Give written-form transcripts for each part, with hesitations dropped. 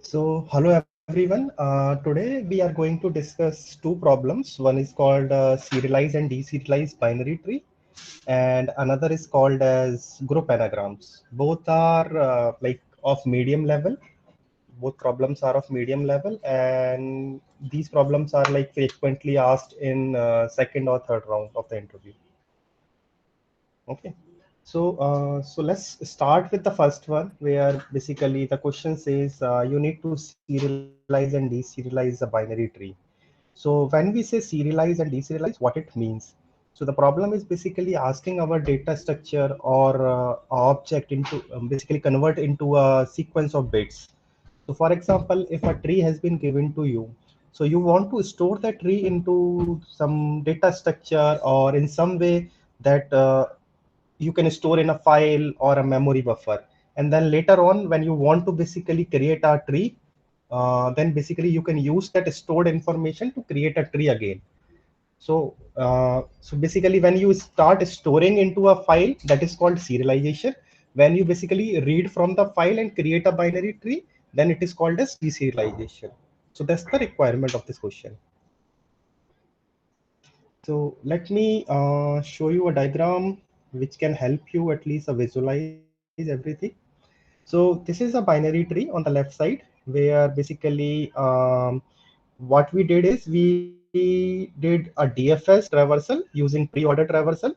So, hello everyone. Today we are going to discuss two problems. One is called serialized and deserialized binary tree, and another is called as group anagrams. Both are like of medium level. Both problems are of medium level, and these problems are like frequently asked in second or third round of the interview. Okay. So let's start with the first one, where basically the question says you need to serialize and deserialize a binary tree. So when we say serialize and deserialize, what it means? So the problem is basically asking our data structure or object into basically convert into a sequence of bits. So for example, if a tree has been given to you, so you want to store that tree into some data structure or in some way that you can store in a file or a memory buffer. And then later on, when you want to basically create a tree, then basically you can use that stored information to create a tree again. So basically, when you start storing into a file, that is called serialization. When you basically read from the file and create a binary tree, then it is called as deserialization. So that's the requirement of this question. So let me show you a diagram which can help you at least visualize everything. So this is a binary tree on the left side, where basically what we did is we did a DFS traversal using pre-order traversal,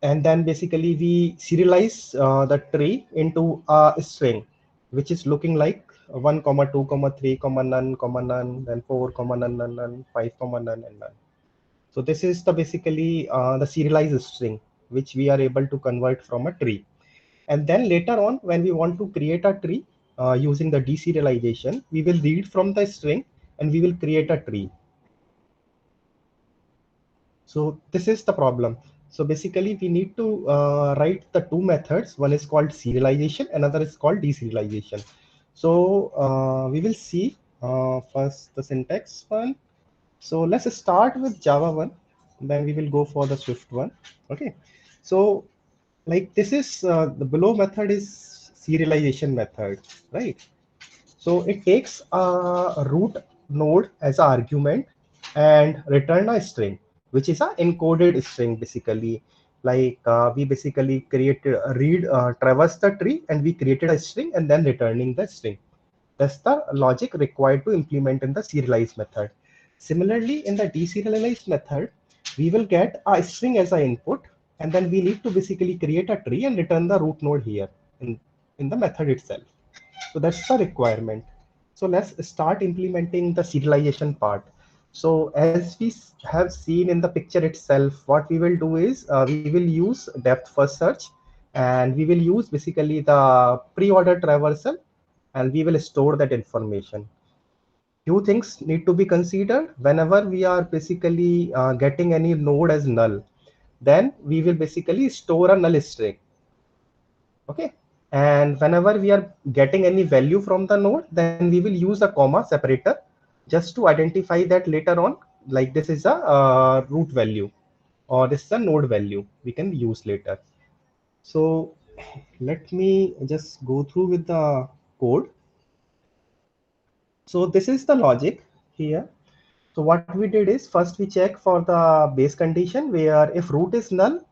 and then basically we serialize the tree into a string, which is looking like 1 comma 2 comma 3 comma none, then 4 comma none, 5 comma none, and none. So this is the basically the serialized string, which we are able to convert from a tree. And then later on, when we want to create a tree using the deserialization, we will read from the string and we will create a tree. So this is the problem. So basically, we need to write the two methods. One is called serialization, another is called deserialization. So we will see first the syntax one. So let's start with Java one, then we will go for the Swift one. Okay. So like this is the below method is serialization method, right? So it takes a root node as an argument and return a string, which is a encoded string basically. Like we basically created a read traverse the tree and we created a string and then returning the string. That's the logic required to implement in the serialized method. Similarly, in the deserialized method, we will get a string as an input, and then we need to basically create a tree and return the root node here in the method itself. So that's the requirement. So let's start implementing the serialization part. So as we have seen in the picture itself, what we will do is we will use depth first search, and we will use basically the pre-order traversal, and we will store that information. Few things need to be considered whenever we are basically getting any node as null. Then we will basically store a null string. Okay. And whenever we are getting any value from the node, then we will use a comma separator just to identify that later on, like this is a root value or this is a node value we can use later. So let me just go through with the code. So this is the logic here. So what we did is first we check for the base condition where if root is null,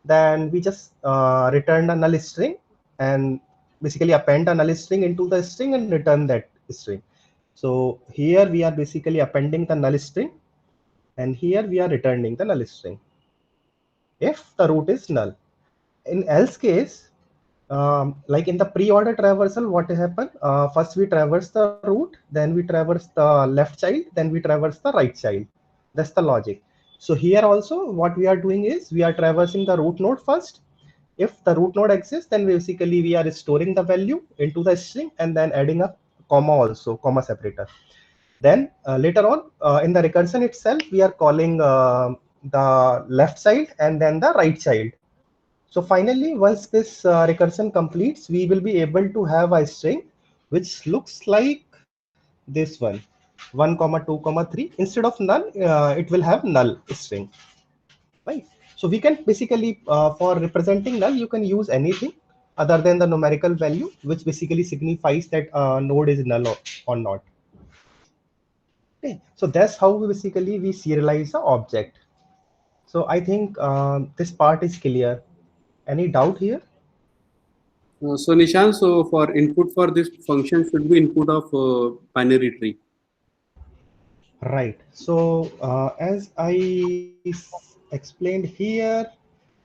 then we just return a null string and basically append a null string into the string and return that string. So here we are basically appending the null string and here we are returning the null string if the root is null. In else case, like in the pre-order traversal, what happened? First we traverse the root, then we traverse the left child, then we traverse the right child. That's the logic. So here also what we are doing is we are traversing the root node first. If the root node exists, then basically we are storing the value into the string and then adding a comma also, comma separator. Then later on in the recursion itself, we are calling the left child and then the right child. So finally, once this recursion completes, we will be able to have a string which looks like this one, 1 comma 2 comma 3. Instead of null, it will have null string, right? So we can basically, for representing null, you can use anything. other than the numerical value, which basically signifies that node is null or not. Okay, so that's how we serialize the object. So I think this part is clear. Any doubt here? So Nishan, so for input for this function should be input of binary tree. Right. So as I explained here,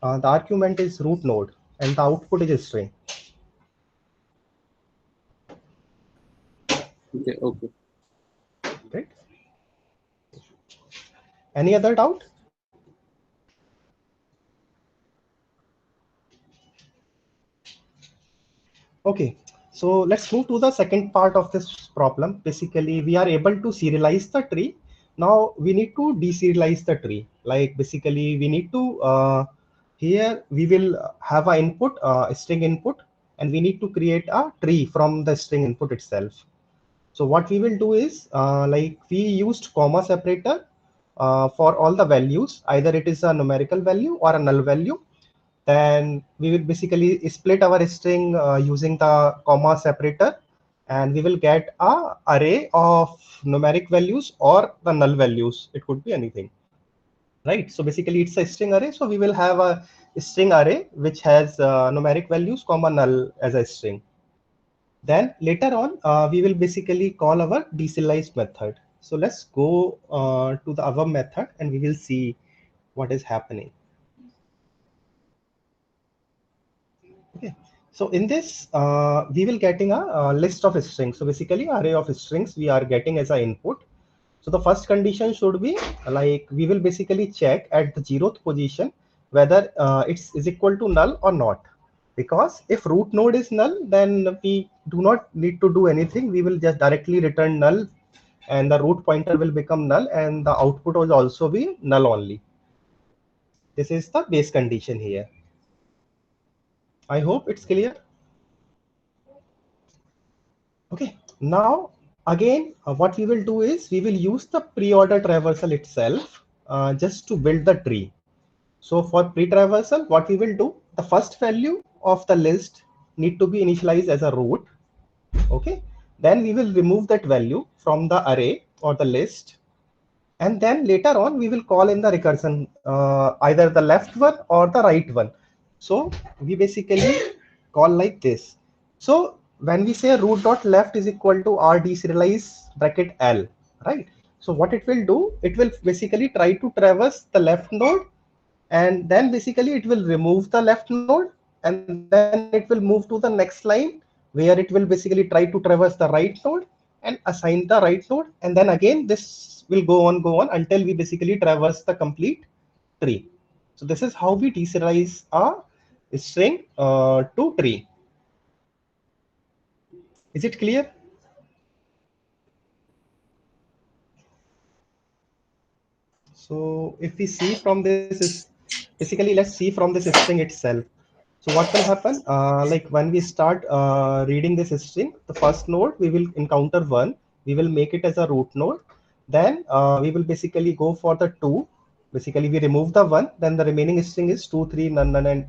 the argument is root node and the output is a string. Okay, okay. Right. Any other doubt? Okay. So let's move to the second part of this problem. Basically, we are able to serialize the tree. Now we need to deserialize the tree. Like basically, we need to here we will have a input, a string input, and we need to create a tree from the string input itself. So what we will do is like we used comma separator for all the values, either it is a numerical value or a null value. Then we will basically split our string using the comma separator, and we will get a array of numeric values or the null values. It could be anything, right? So basically it's a string array. So we will have a string array which has numeric values comma null as a string. Then later on, we will basically call our deserialize method. So let's go to the our method and we will see what is happening. Okay. So in this, we will getting a list of strings. So basically array of strings we are getting as an input. So the first condition should be like we will basically check at the 0th position whether it's is equal to null or not. Because if root node is null, then we do not need to do anything. We will just directly return null and the root pointer will become null and the output will also be null only. This is the base condition here. I hope it's clear. Okay, now again, what we will do is we will use the pre-order traversal itself just to build the tree. So for pre-traversal, what we will do, the first value of the list need to be initialized as a root. Okay, then we will remove that value from the array or the list. And then later on, we will call in the recursion, either the left one or the right one. So we basically call like this. So when we say root dot left is equal to r deserialize bracket l, right? So what it will do, it will basically try to traverse the left node, and then basically it will remove the left node, and then it will move to the next line where it will basically try to traverse the right node and assign the right node, and then again this will go on until we basically traverse the complete tree. So this is how we deserialize a string to tree. Is it clear? So if we see from this is basically, let's see from this string itself. So what will happen? Like when we start reading this string, the first node we will encounter one. We will make it as a root node. Then we will basically go for the two. Basically, we remove the one. Then the remaining string is two, three, none, none, and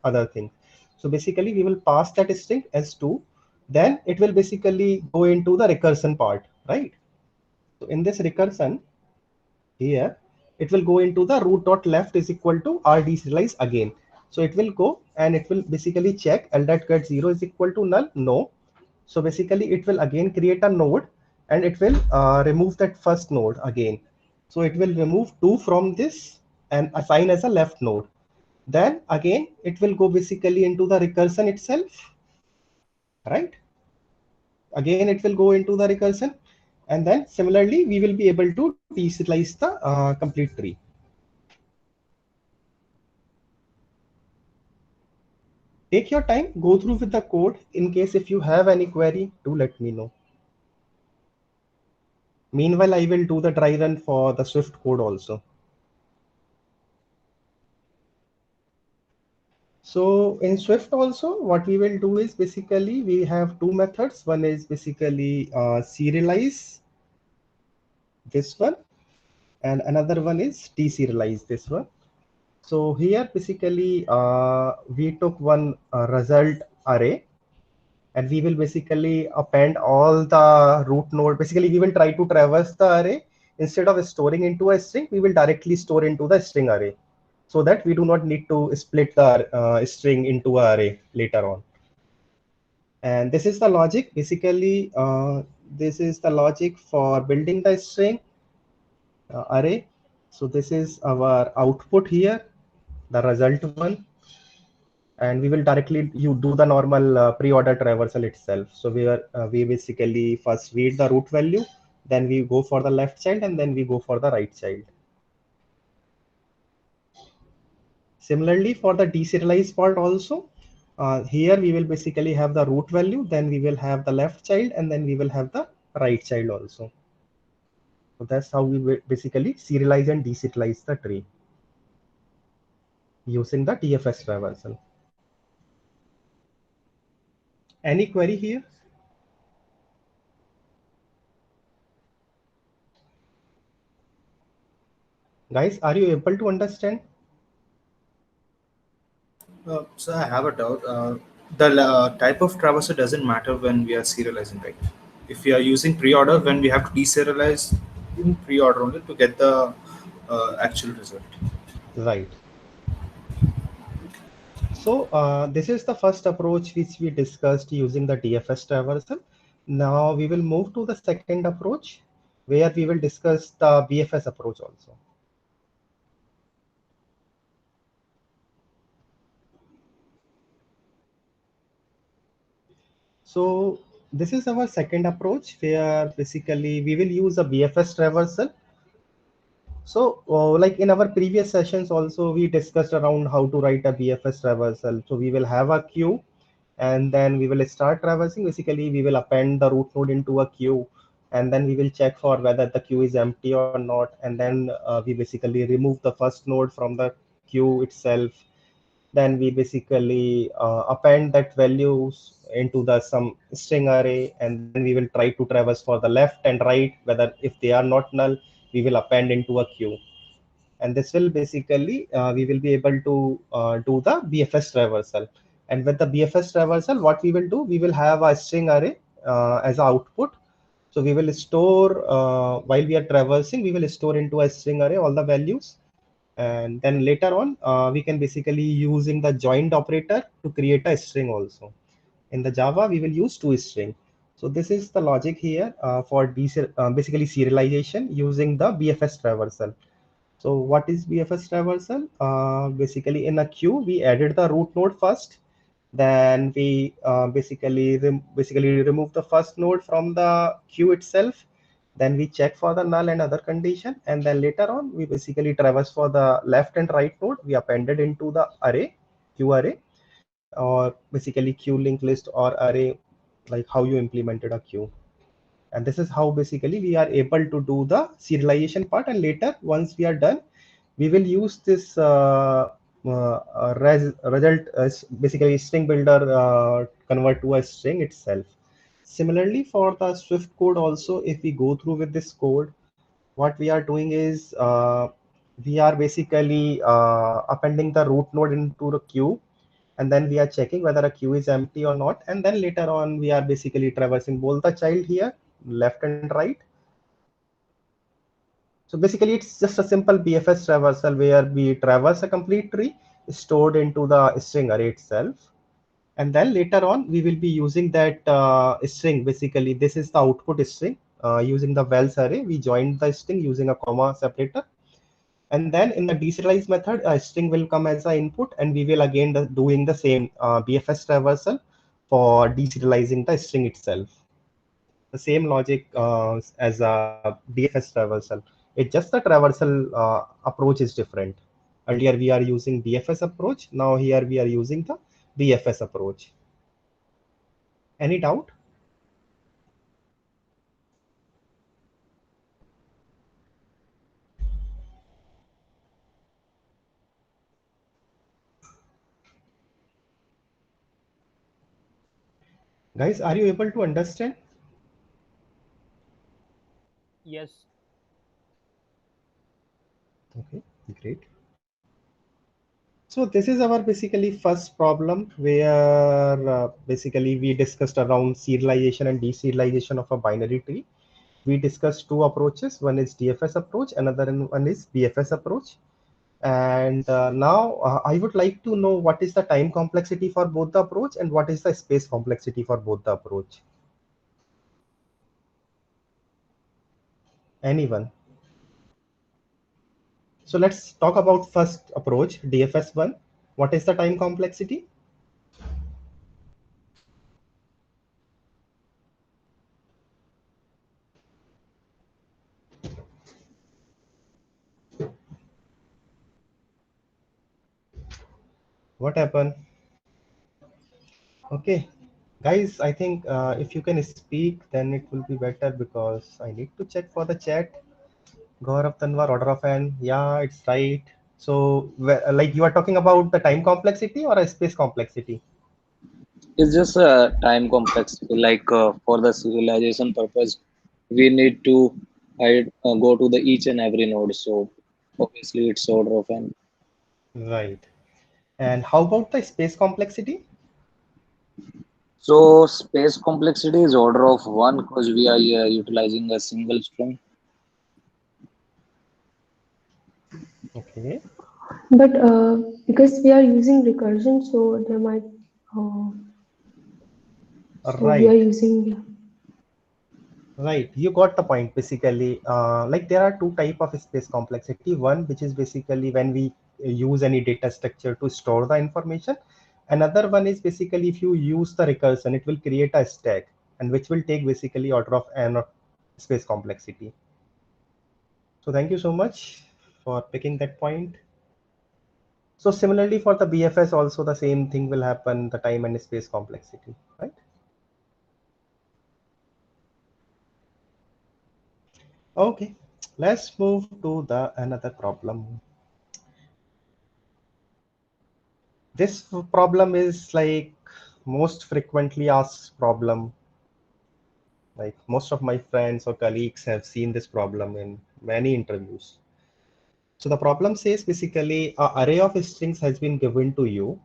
other things. So basically, we will pass that string as two. Then it will basically go into the recursion part, right? So in this recursion here, it will go into the root dot left is equal to r deserialize again. So it will go and it will basically check l dot get 0 is equal to null. No. So basically it will again create a node and it will remove that first node again. So it will remove 2 from this and assign as a left node. Then again, it will go basically into the recursion itself, right? Again, it will go into the recursion. And then similarly, we will be able to deserialize the complete tree. Take your time, go through with the code. In case if you have any query, do let me know. Meanwhile, I will do the dry run for the Swift code also. So in Swift also, what we will do is basically we have two methods. One is basically serialize this one, and another one is deserialize this one. So here basically we took one result array, and we will basically append all the root node. Basically, we will try to traverse the array. Instead of storing into a string, we will directly store into the string array, so that we do not need to split the string into an array later on. And this is the logic. Basically, this is the logic for building the string array. So this is our output here, the result one. And we will directly do the normal pre-order traversal itself. So we basically first read the root value, then we go for the left child, and then we go for the right child. Similarly, for the deserialized part also, here we will basically have the root value, then we will have the left child, and then we will have the right child also. So that's how we basically serialize and deserialize the tree using the DFS traversal. Any query here? Guys, are you able to understand? So I have a doubt. The type of traversal doesn't matter when we are serializing, right? If we are using pre-order, when we have to deserialize in pre-order only to get the actual result. Right. So this is the first approach which we discussed using the DFS traversal. Now we will move to the second approach where we will discuss the BFS approach also. So this is our second approach where basically we will use a BFS traversal. So like in our previous sessions also, we discussed around how to write a BFS traversal. So we will have a queue, and then we will start traversing. Basically, we will append the root node into a queue, and then we will check for whether the queue is empty or not. And then we basically remove the first node from the queue itself. Then we basically append that values into the some string array, and then we will try to traverse for the left and right. Whether if they are not null, we will append into a queue. And this will basically we will be able to do the BFS traversal. And with the BFS traversal, what we will do, we will have a string array as output. So we will store while we are traversing, we will store into a string array all the values, and then later on we can basically using the joined operator to create a string also. In the Java, we will use toString. So this is the logic here for basically serialization using the BFS traversal. So what is BFS traversal? Basically, in a queue, we added the root node first. Then we basically remove the first node from the queue itself. Then we check for the null and other condition. And then later on, we basically traverse for the left and right node. We appended into the array, queue array, or basically queue linked list or array, like how you implemented a queue. And this is how basically we are able to do the serialization part. And later, once we are done, we will use this result basically string builder convert to a string itself. Similarly, for the Swift code also, if we go through with this code, what we are doing is we are basically appending the root node into the queue, and then we are checking whether a queue is empty or not. And then later on, we are basically traversing both the child here, left and right. So basically, it's just a simple BFS traversal where we traverse a complete tree stored into the string array itself. And then later on, we will be using that string. Basically, this is the output string. Using the vals array, we joined the string using a comma separator. And then in the deserialize method, a string will come as an input, and we will again doing the same BFS traversal for deserializing the string itself. The same logic as a BFS traversal. It's just the traversal approach is different. Earlier we are using BFS approach. Now here we are using the BFS approach. Any doubt? Guys, are you able to understand? Yes. Okay, great. So this is our basically first problem where basically we discussed around serialization and deserialization of a binary tree. We discussed two approaches. One is DFS approach, another one is BFS approach. And now I would like to know what is the time complexity for both the approach and what is the space complexity for both the approach. Anyone? So let's talk about first approach, DFS1. What is the time complexity? What happened? Okay, guys, I think if you can speak, then it will be better because I need to check for the chat. Gaurav Tanwar, order of n. Yeah, it's right. So, like you are talking about the time complexity or a space complexity? It's just a time complexity. Like for the serialization purpose, we need to go to the each and every node. So obviously, it's order of n. Right. And how about the space complexity? So space complexity is order of one because we are utilizing a single string. Okay. But because we are using recursion, so there might so we are Right. using Right, you got the point. Basically, like there are two type of space complexity. One, which is basically when we use any data structure to store the information. Another one is basically if you use the recursion, it will create a stack, and which will take basically order of n of space complexity. So thank you so much for picking that point. So similarly for the BFS also the same thing will happen, the time and space complexity, right? Okay, let's move to the another problem. This problem is like most frequently asked problem. Like most of my friends or colleagues have seen this problem in many interviews. So the problem says basically an array of strings has been given to you,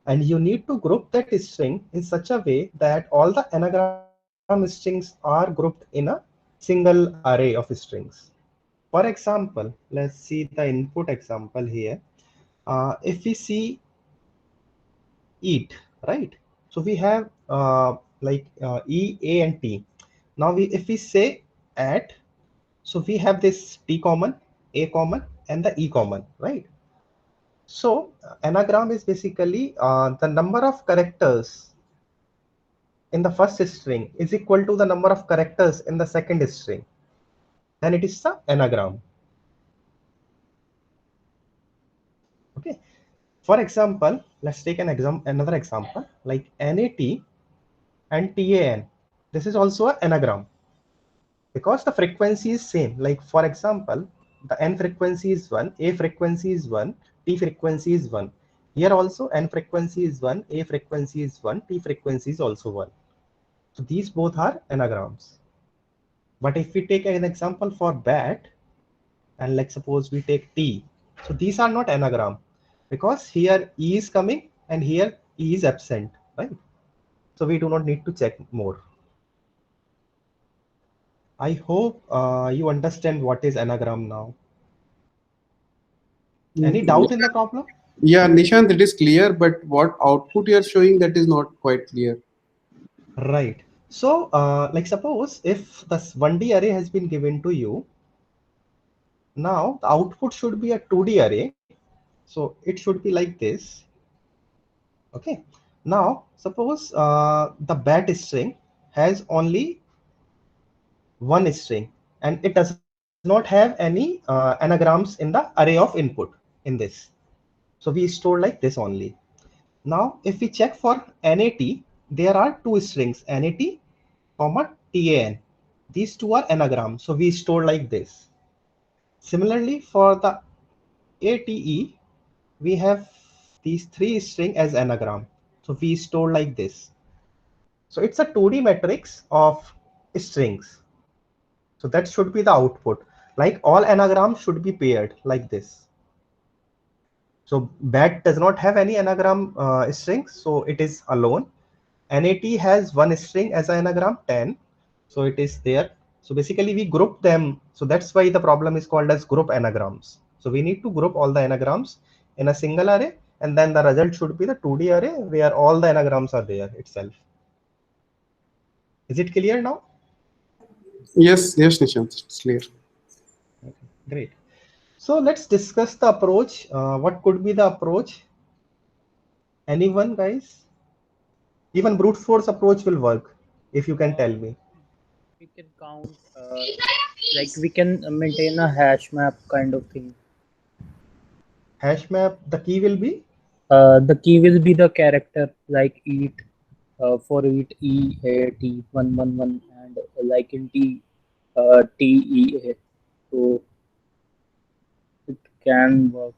and you need to group that string in such a way that all the anagram strings are grouped in a single array of strings. For example, let's see the input example here. If we see eat, right? So we have E, A, and T. Now if we say at, so we have this T common, A common, and the E common, right? So anagram is basically the number of characters in the first string is equal to the number of characters in the second string. Then it is the anagram. Okay. For example, let's take another example like NAT and TAN. This is also an anagram because the frequency is same. Like for example, the N frequency is 1, A frequency is 1, T frequency is 1. Here also N frequency is 1, A frequency is 1, T frequency is also 1. So these both are anagrams. But if we take an example for bat, and let's suppose we take T, so these are not anagram because here E is coming and here E is absent, right? So we do not need to check more. I hope you understand what is anagram now. Any doubt in the problem? Yeah, Nishant, it is clear, but what output you are showing, that is not quite clear. Right. So like suppose if this 1D array has been given to you, now the output should be a 2D array. So it should be like this. Okay. Now suppose the bat string has only one string and it does not have any anagrams in the array of input in this. So we store like this only. Now if we check for NAT, there are two strings NAT, comma TAN. These two are anagrams, so we store like this. Similarly for the ATE, we have these three string as anagram, so we store like this. So it's a 2D matrix of strings. So that should be the output. Like all anagrams should be paired like this. So BAT does not have any anagram strings, so it is alone. NAT has one string as an anagram 10, so it is there. So basically we group them, so that's why the problem is called as group anagrams. So we need to group all the anagrams in a single array, and then the result should be the 2D array where all the anagrams are there itself. Is it clear now? Yes, Nishant, it's clear. Okay, great. So let's discuss the approach. What could be the approach? Anyone, guys? Even brute force approach will work if you can tell me. We can count, like we can maintain a hash map kind of thing. Hash map, the key will be? The key will be the character, like eat, for eat EAT 111, and like in T, TEA. So it can work.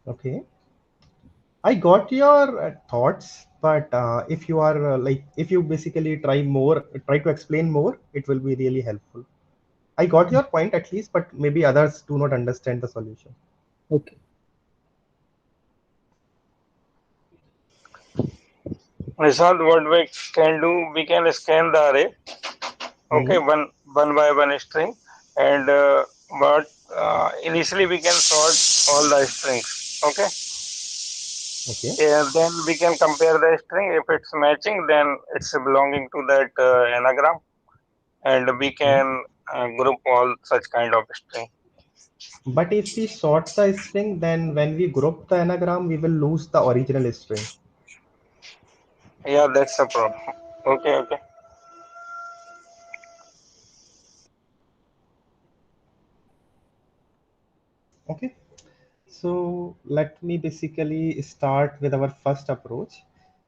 Okay. I got your thoughts, but if you are if you basically try to explain more, it will be really helpful. I got your point at least, but maybe others do not understand the solution. Okay. Nishant, what we can do, we can scan the array, okay, one by one string, and but initially we can sort all the strings, okay. Okay. And then we can compare the string. If it's matching, then it's belonging to that anagram, and we can group all such kind of string. But if we sort the string, then when we group the anagram, we will lose the original string. Yeah, that's the problem. Okay, okay. Okay. So let me basically start with our first approach.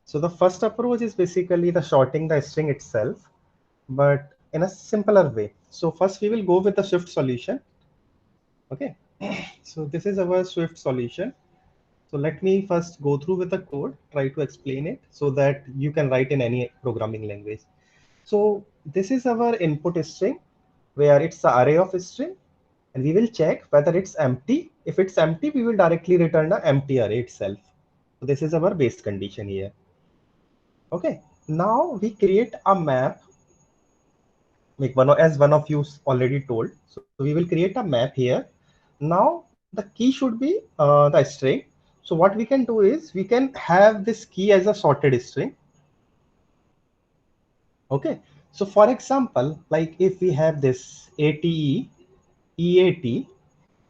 So the first approach is basically the sorting the string itself, but in a simpler way. So first we will go with the Swift solution. Okay. So this is our Swift solution. So let me first go through with the code, try to explain it so that you can write in any programming language. So this is our input string where it's the array of string, and we will check whether it's empty. If it's empty, we will directly return the empty array itself. So this is our base condition here. Okay. Now we create a map, like as one of you already told. So we will create a map here. Now the key should be the string. So what we can do is we can have this key as a sorted string. Okay. So for example, like if we have this ATE, EAT,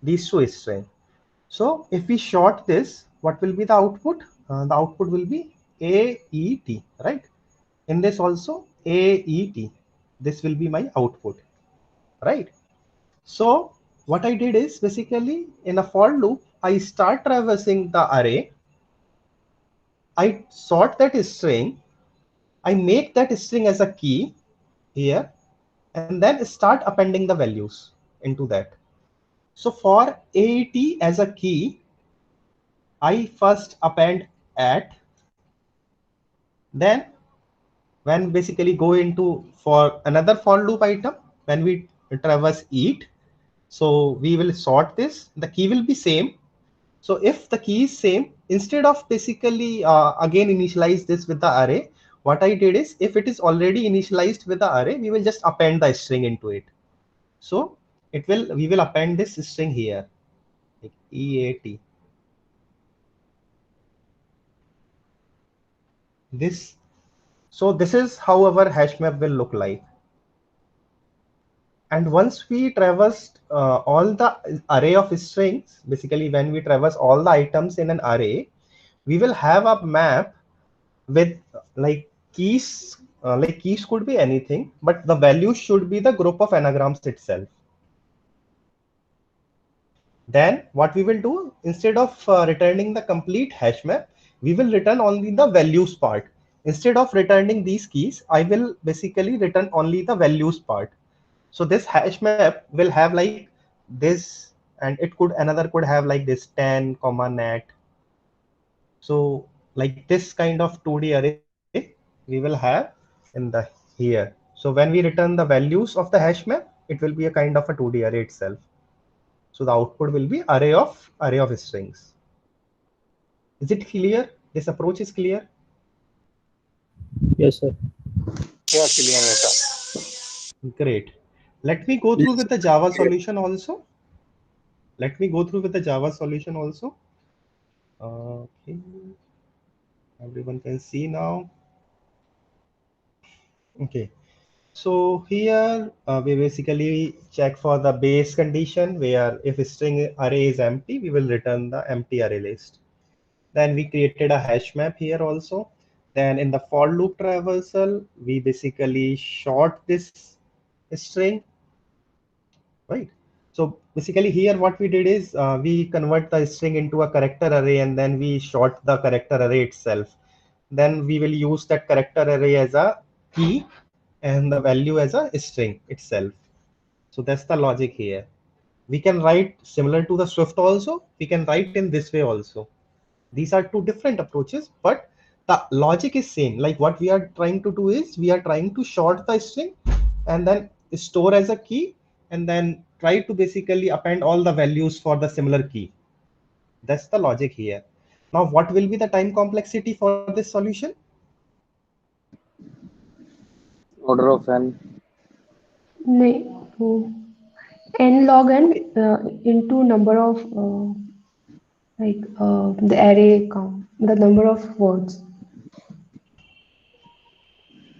these two string. So if we sort this, what will be the output? The output will be AET, right? In this also AET. This will be my output, right? So what I did is basically in a for loop, I start traversing the array. I sort that string. I make that string as a key here, and then start appending the values into that. So for AET as a key, I first append at, then when basically go into for another for loop item, when we traverse eat, so we will sort this, the key will be same. So if the key is same, instead of basically again initialize this with the array, what I did is if it is already initialized with the array, we will just append the string into it. So we will append this string here, like EAT. So this is how our hash map will look like. And once we traversed all the array of strings, basically when we traverse all the items in an array, we will have a map with like keys. Like keys could be anything, but the values should be the group of anagrams itself. Then what we will do, instead of returning the complete hash map, we will return only the values part. Instead of returning these keys, I will basically return only the values part. So this hash map will have like this, and another could have like this 10 comma nat. So like this kind of 2D array we will have in the here. So when we return the values of the hash map, it will be a kind of a 2D array itself. So the output will be array of strings. Is it clear? This approach is clear? Yes, sir. Yeah, clear, Nishant. Great. Let me go through with the Java solution also. Okay. Everyone can see now. Okay. So here we basically check for the base condition where if a string array is empty, we will return the empty array list. Then we created a hash map here also. Then in the for loop traversal, we basically short this string, right? So basically here what we did is we convert the string into a character array and then we short the character array itself. Then we will use that character array as a key and the value as a string itself. So that's the logic here. We can write similar to the Swift also. We can write in this way also. These are two different approaches, but the logic is same. Like what we are trying to do is we are trying to short the string and then store as a key and then try to basically append all the values for the similar key. That's the logic here. Now, what will be the time complexity for this solution? Order of n. N log n into number of the array count, the number of words.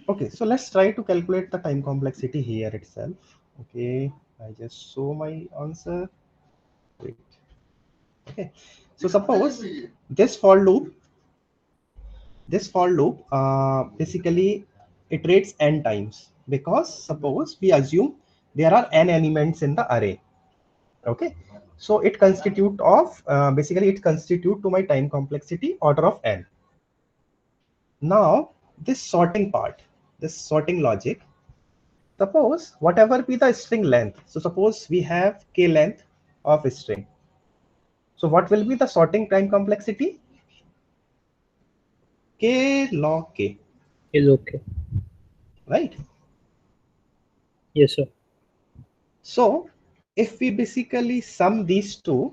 Okay, so let's try to calculate the time complexity here itself. Okay, I just show my answer. Wait. Okay, so suppose this for loop basically iterates n times, because suppose we assume there are n elements in the array. Okay, so it constitute of basically it constitute to my time complexity order of n. Now this sorting part, this sorting logic, suppose whatever be the string length, so suppose we have k length of a string, so what will be the sorting time complexity? K log k. Is okay. Right? Yes, sir. So if we basically sum these two,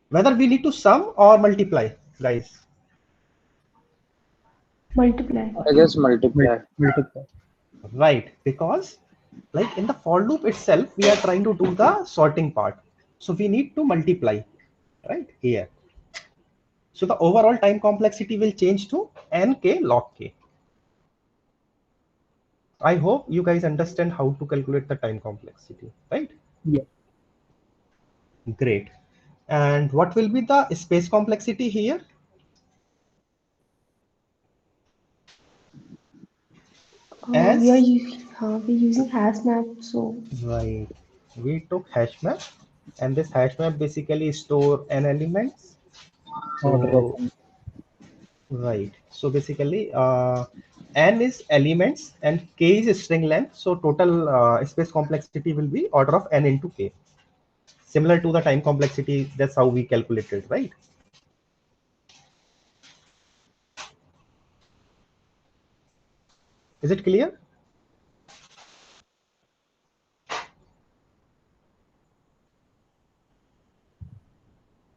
whether we need to sum or multiply, guys? Multiply. I guess multiply. Multiply. Right, because like in the for loop itself, we are trying to do the sorting part. So we need to multiply, right, here. So the overall time complexity will change to nk log k. I hope you guys understand how to calculate the time complexity, right? Yeah. Great. And what will be the space complexity here? We're using hash map, so Right, we took hash map, and this hash map basically store n elements. Order of n. Right, so basically n is elements and k is string length, so total space complexity will be order of n into k, similar to the time complexity. That's how we calculated, right? Is it clear?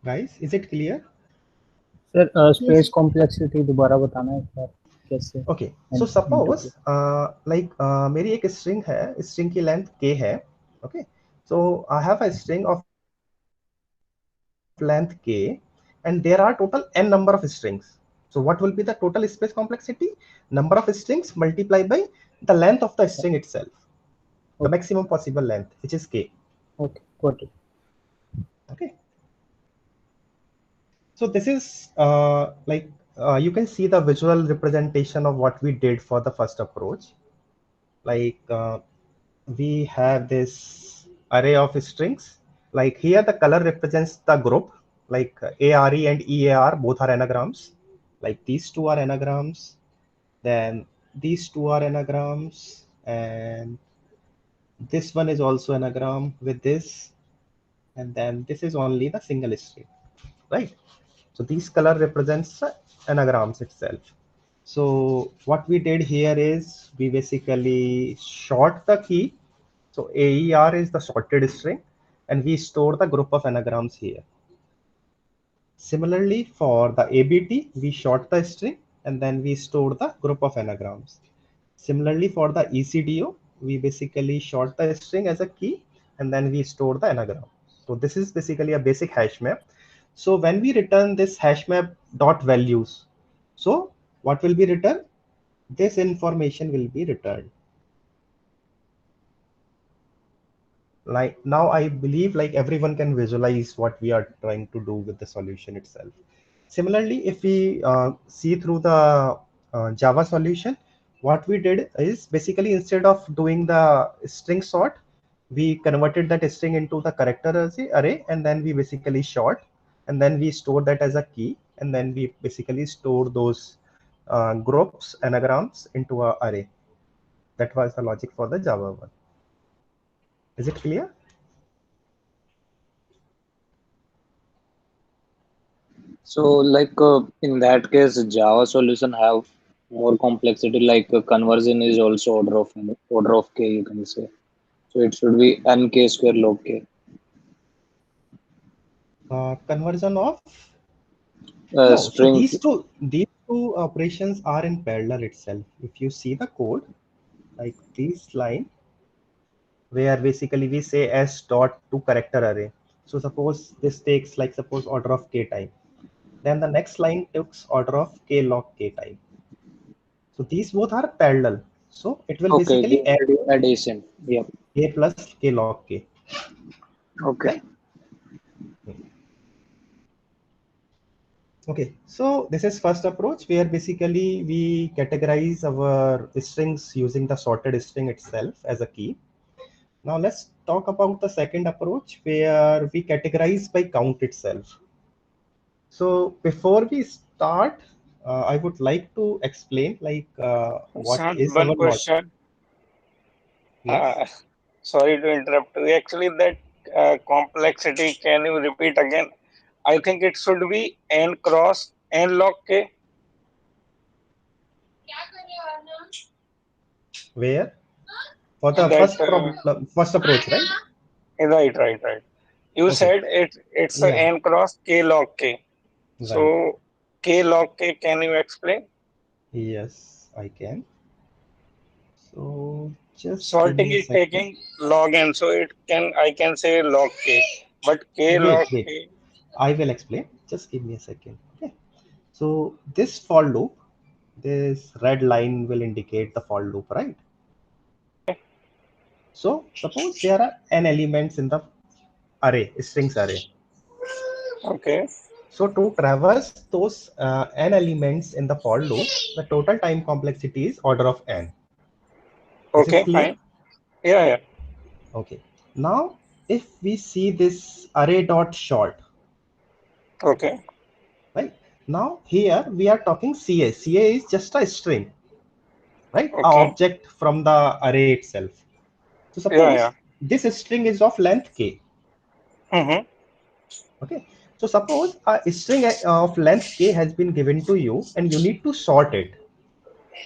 Guys, is it clear? Sir, space complexity दोबारा बताना एक बार कैसे? Okay, so suppose मेरी एक string है, string की length k है. Okay, so I have a string of length k and there are total n number of strings. So what will be the total space complexity? Number of strings multiplied by the length of the string itself, the maximum possible length, which is k. Okay, got it. Okay, so this is you can see the visual representation of what we did for the first approach. Like we have this array of strings. Like here the color represents the group, like ARE and EAR both are anagrams. Like these two are anagrams, then these two are anagrams, and this one is also anagram with this, and then this is only the single string, right? So these color represents anagrams itself. So what we did here is we basically short the key So AER is the sorted string, and we store the group of anagrams here. Similarly, for the ABT, we sort the string and then we store the group of anagrams. Similarly, for the ECDO, we basically sort the string as a key and then we store the anagram. So this is basically a basic hash map. So when we return this hash map dot values, so what will be returned? This information will be returned. Like now I believe like everyone can visualize what we are trying to do with the solution itself. Similarly, if we see through the Java solution, what we did is basically instead of doing the string sort, we converted that string into the character array, and then we basically sort, and then we store that as a key, and then we basically store those groups, anagrams into a array. That was the logic for the Java one. Is it clear? So, like in that case, Java solution have more complexity. Like conversion is also order of k, you can say. So it should be nk square log k. Conversion of no, so String. these two operations are in parallel itself. If you see the code, like this line, where basically we say s dot to character array. So suppose this takes like suppose order of k time. Then the next line takes order of k log k time. So these both are parallel. So it will Okay, basically add addition. Yep. k plus k log k. Okay. Okay, so this is first approach where basically we categorize our strings using the sorted string itself as a key. Now let's talk about the second approach where we categorize by count itself. So before we start, I would like to explain like what Sir, is one our logic. question. Yes. Sorry to interrupt you. Actually, that complexity, can you repeat again? I think it should be n cross n log k. Where? For the That, first approach, right? right. You Okay. said it's a Yeah. n cross k log k. Right. So k log k, can you explain? Yes, I can. So just Sorting give is me a taking log n, so I can say log k, but k log wait. k. I will explain. Just give me a second. Okay. So this for loop, this red line will indicate the for loop, right? So suppose there are n elements in the array, strings array. Okay. So to traverse those n elements in the for loop, the total time complexity is order of n. This is Okay, clear? fine. Yeah. Okay. Now, if we see this array dot short, Okay. right? Now here we are talking CA. CA is just a string, right? An Okay. object from the array itself. So suppose Yeah. this string is of length k. Mm-hmm. Okay. So suppose a string of length k has been given to you and you need to sort it.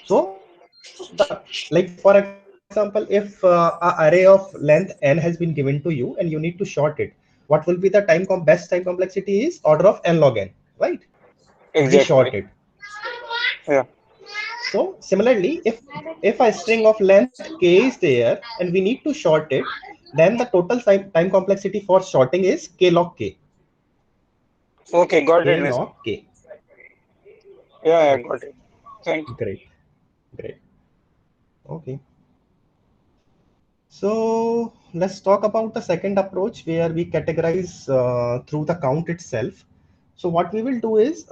So like for example, if a array of length n has been given to you and you need to sort it, what will be the best time complexity is order of n log n, right? To be Exactly. sorted. Yeah. So similarly, if a string of length k is there and we need to sort it, then the total time complexity for sorting is k log k. Okay, got K it, Nissan. log k. Yeah, got it. Thank you. Great. Okay. So let's talk about the second approach where we categorize through the count itself. So what we will do is,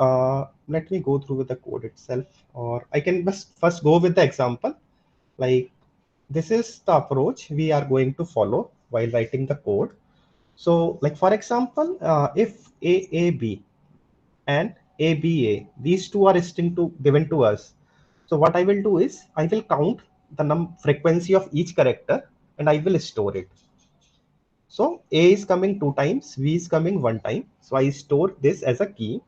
let me go through with the code itself, or I can just first go with the example. Like this is the approach we are going to follow while writing the code. So like for example, if AAB and ABA, these two are given to us. So what I will do is I will count the frequency of each character and I will store it. So A is coming 2 times, V is coming 1 time. So I store this as a key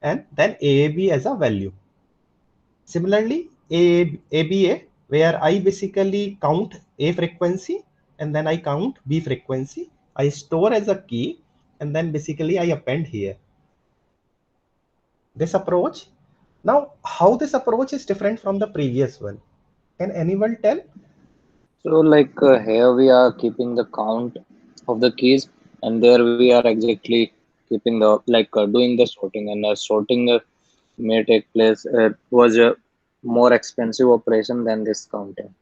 and then AAB as a value. Similarly, ABA, where I basically count A frequency and then I count B frequency. I store as a key, and then basically I append here. This approach. Now, how this approach is different from the previous one? Can anyone tell? So like here we are keeping the count of the keys, and there we are exactly keeping the doing the sorting, and sorting may take place. It was a more expensive operation than this counting.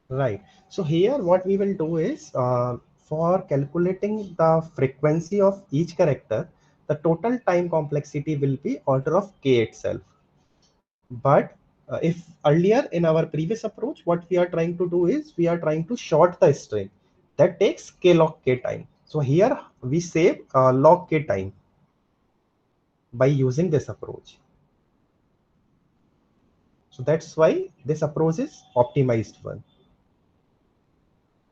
Right. So here what we will do is for calculating the frequency of each character, the total time complexity will be order of k itself. But if earlier in our previous approach, what we are trying to do is we are trying to short the string. That takes k log k time. So here we save log k time by using this approach. So that's why this approach is optimized one.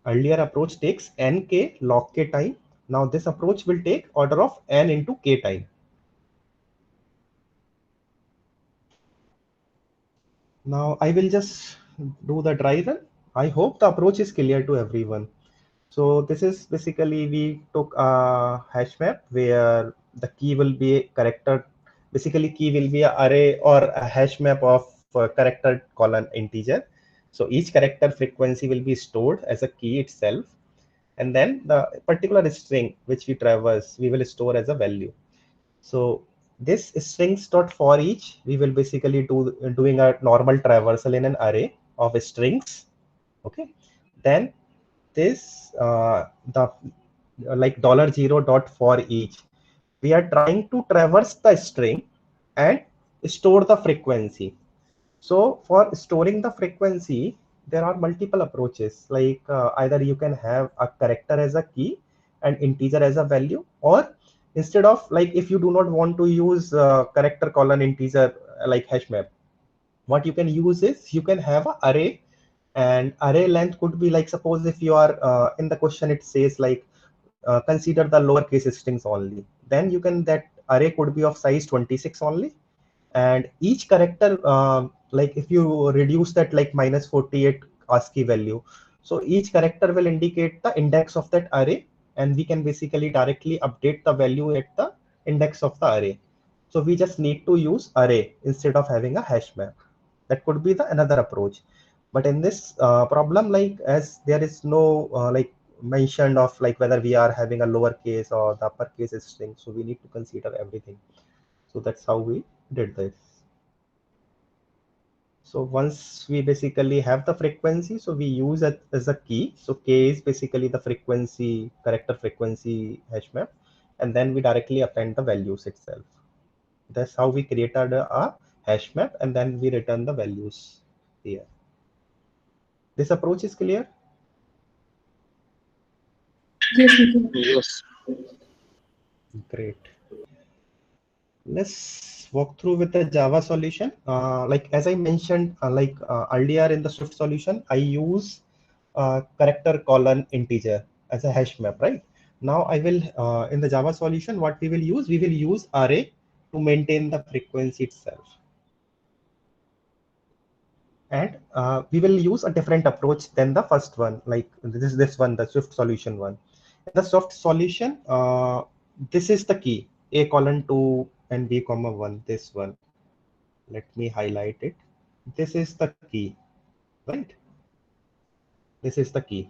Earlier approach takes nk log k time. Now this approach will take order of n into k time. Now I will just do the dry run. I hope the approach is clear to everyone. So this is basically we took a hash map where the key will be a character. Basically key will be an array or a hash map of character colon integer. So each character frequency will be stored as a key itself. And then the particular string which we traverse, we will store as a value. So this strings dot for each, we will basically doing a normal traversal in an array of strings. Okay. Then this the like $0 dot for each, we are trying to traverse the string and store the frequency. So for storing the frequency, there are multiple approaches. Like either you can have a character as a key and integer as a value, or instead of like if you do not want to use character colon integer like hash map, what you can use is you can have an array, and array length could be like, suppose if you are in the question it says like consider the lowercase strings only, then you can, that array could be of size 26 only, and each character like if you reduce that like minus 48 ASCII value, so each character will indicate the index of that array, and we can basically directly update the value at the index of the array. So we just need to use array instead of having a hash map. That could be the another approach. But in this problem, like as there is no like mentioned of like whether we are having a lowercase or the uppercase string, so we need to consider everything. So that's how we did this. So once we basically have the frequency, so we use it as a key. So k is basically the frequency, character frequency hash map, and then we directly append the values itself. That's how we created a hash map, and then we return the values here. This approach is clear? Yes, Nikhil. Yes. Great. Let's walk through with the Java solution. Like as I mentioned, earlier in the Swift solution, I use character colon integer as a hash map, right? Now I will in the Java solution, what we will use array to maintain the frequency itself. And we will use a different approach than the first one, like this one, the Swift solution one. In the Swift solution, this is the key, a colon 2 and b comma 1, this one. Let me highlight it. This is the key, right? This is the key.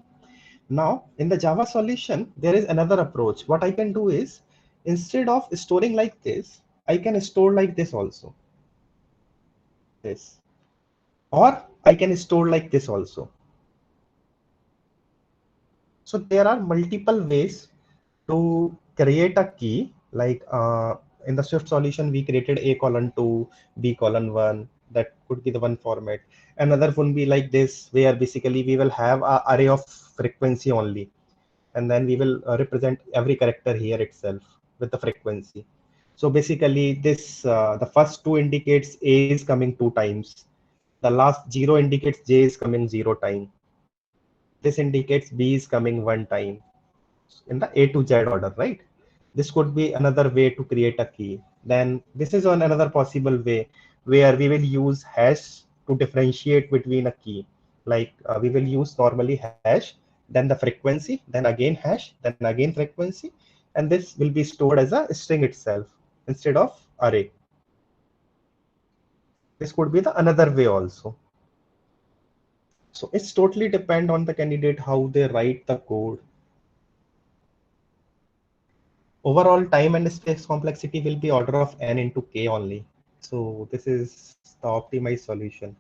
Now in the Java solution, there is another approach. What I can do is, instead of storing like this, I can store like this also. This. Or I can store like this also. So there are multiple ways to create a key. Like in the Swift solution, we created a colon 2, b colon 1. That could be the one format. Another would be like this, where basically we will have an array of frequency only, and then we will represent every character here itself with the frequency. So basically this the first 2 indicates a is coming 2 times. The last 0 indicates j is coming 0 time. This indicates b is coming 1 time in the A to Z order, right? This could be another way to create a key. Then this is on another possible way where we will use hash to differentiate between a key. Like we will use normally hash then the frequency, then again hash, then again frequency, and this will be stored as a string itself instead of array. This could be the another way also. So it's totally depend on the candidate how they write the code. Overall time and space complexity will be order of n into k only. So this is the optimized solution.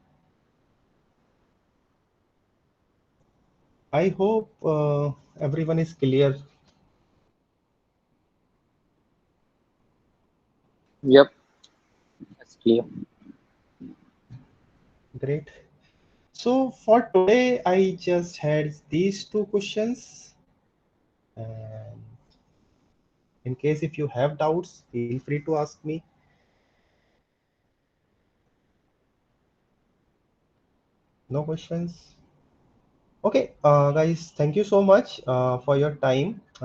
I hope everyone is clear. Yep, that's clear. Great. So for today, I just had these two questions. And in case if you have doubts, feel free to ask me. No questions? Okay, guys, thank you so much for your time.